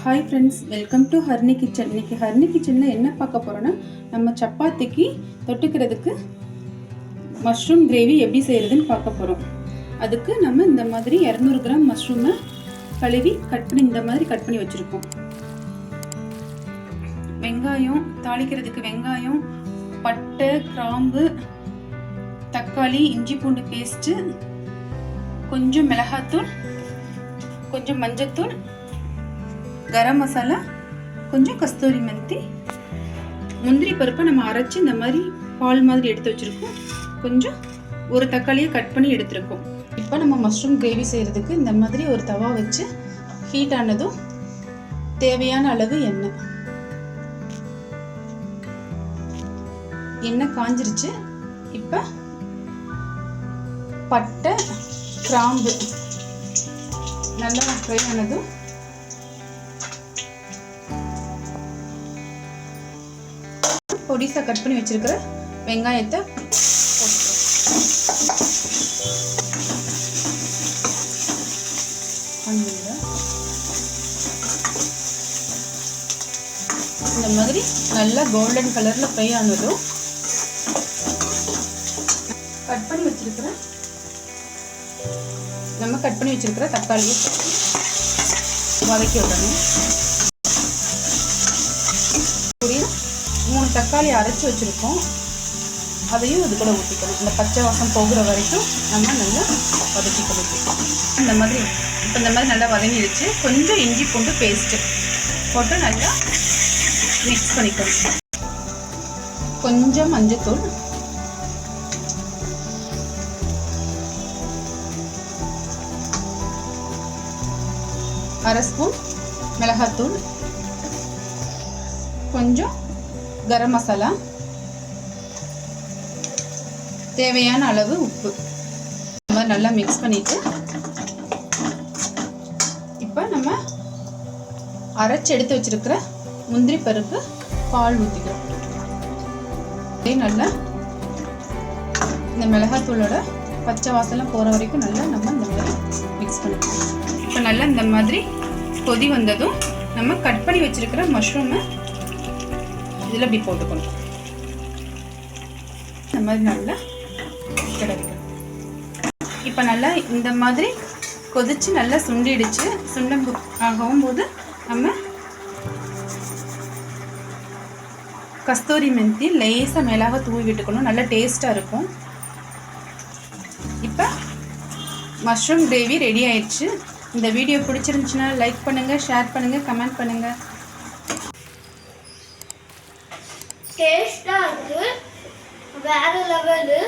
Hi friends, welcome to ஹர்னி kitchen. இன்றைக்கி ஹர்னி கிச்சனில் என்ன பார்க்க போகிறோன்னா, நம்ம சப்பாத்திக்கு தொட்டுக்கிறதுக்கு மஷ்ரூம் கிரேவி எப்படி செய்கிறதுன்னு பார்க்க போகிறோம். அதுக்கு நம்ம இந்த மாதிரி 200 கிராம் மஷ்ரூமை கழுவி இந்த மாதிரி கட் பண்ணி வச்சுருக்கோம். வெங்காயம் தாளிக்கிறதுக்கு வெங்காயம், பட்டை, கிராம்பு, தக்காளி, இஞ்சி பூண்டு பேஸ்ட்டு, கொஞ்சம் மிளகாத்தூள், கொஞ்சம் மஞ்சத்தூள், கரம் மசாலா, கொஞ்சம் கஸ்தூரி மெந்தி, முந்திரி பருப்பை நம்ம அரைச்சி இந்த மாதிரி பால் மாதிரி எடுத்து வச்சுருக்கோம். கொஞ்சம் ஒரு தக்காளியை கட் பண்ணி எடுத்துருக்கோம். இப்போ நம்ம மஷ்ரூம் கிரேவி செய்கிறதுக்கு இந்த மாதிரி ஒரு தவா வச்சு ஹீட் ஆனதும் தேவையான அளவு எண்ணெய் காஞ்சிருச்சு. இப்போ பட்டை, கிராம்பு நல்லா ஃப்ரை ஆனதும் பொடிசா கட் பண்ணி வச்சிருக்கிற வெங்காயத்தை இந்த மாதிரி நல்லா கோல்டன் கலர்ல ஃப்ரை ஆனதும் கட் பண்ணி வச்சிருக்கிற தக்காளியை வதக்கி விடணும். 3 தக்காளி அரைச்சி வச்சுருக்கோம், அதையும் இது கூட ஊற்றிக்கணும். இந்த பச்சை வாசம் போகிற வரைக்கும் நம்ம நல்லா வதக்கிக்கணும். இந்த மாதிரி நல்லா வதங்கிடுச்சு. கொஞ்சம் இஞ்சி பூண்டு பேஸ்ட்டு போட்டு நல்லா மிக்ஸ் பண்ணிக்கணும். கொஞ்சம் மஞ்சத்தூள், அரை ஸ்பூன் மிளகாத்தூள், கொஞ்சம் கரம் மசாலா, தேவையான அளவு உப்பு. இந்த மாதிரி நல்லா மிக்ஸ் பண்ணிட்டு இப்போ நம்ம அரைச்சி எடுத்து வச்சிருக்கிற முந்திரி பருப்பு பால் ஊற்றிக்கிறோம். நல்லா இந்த மிளகாத்தூளோட பச்சை வாசலாம் போகிற வரைக்கும் நல்லா நம்ம இந்த மாதிரி மிக்ஸ் பண்ணிக்கலாம். இப்போ நல்லா இந்த மாதிரி கொதி வந்ததும் நம்ம கட் பண்ணி வச்சிருக்கிற மஷ்ரூமை இதில் இப்படி போட்டுக்கணும். இந்த மாதிரி நல்லா கிடக்கும். இப்போ நல்லா இந்த மாதிரி கொதிச்சு நல்லா சுண்டிடுச்சு. ஆகும்போது நம்ம கஸ்தூரி மெந்தி லேசாக மேலாக தூவி விட்டுக்கணும். நல்லா டேஸ்ட்டாக இருக்கும். இப்போ மஷ்ரூம் கிரேவி ரெடி ஆயிடுச்சு. இந்த வீடியோ பிடிச்சிருந்துச்சுன்னா லைக் பண்ணுங்கள், ஷேர் பண்ணுங்கள், கமெண்ட் பண்ணுங்கள். டேஸ்ட்டாக இருக்குது, வேறு லெவலு.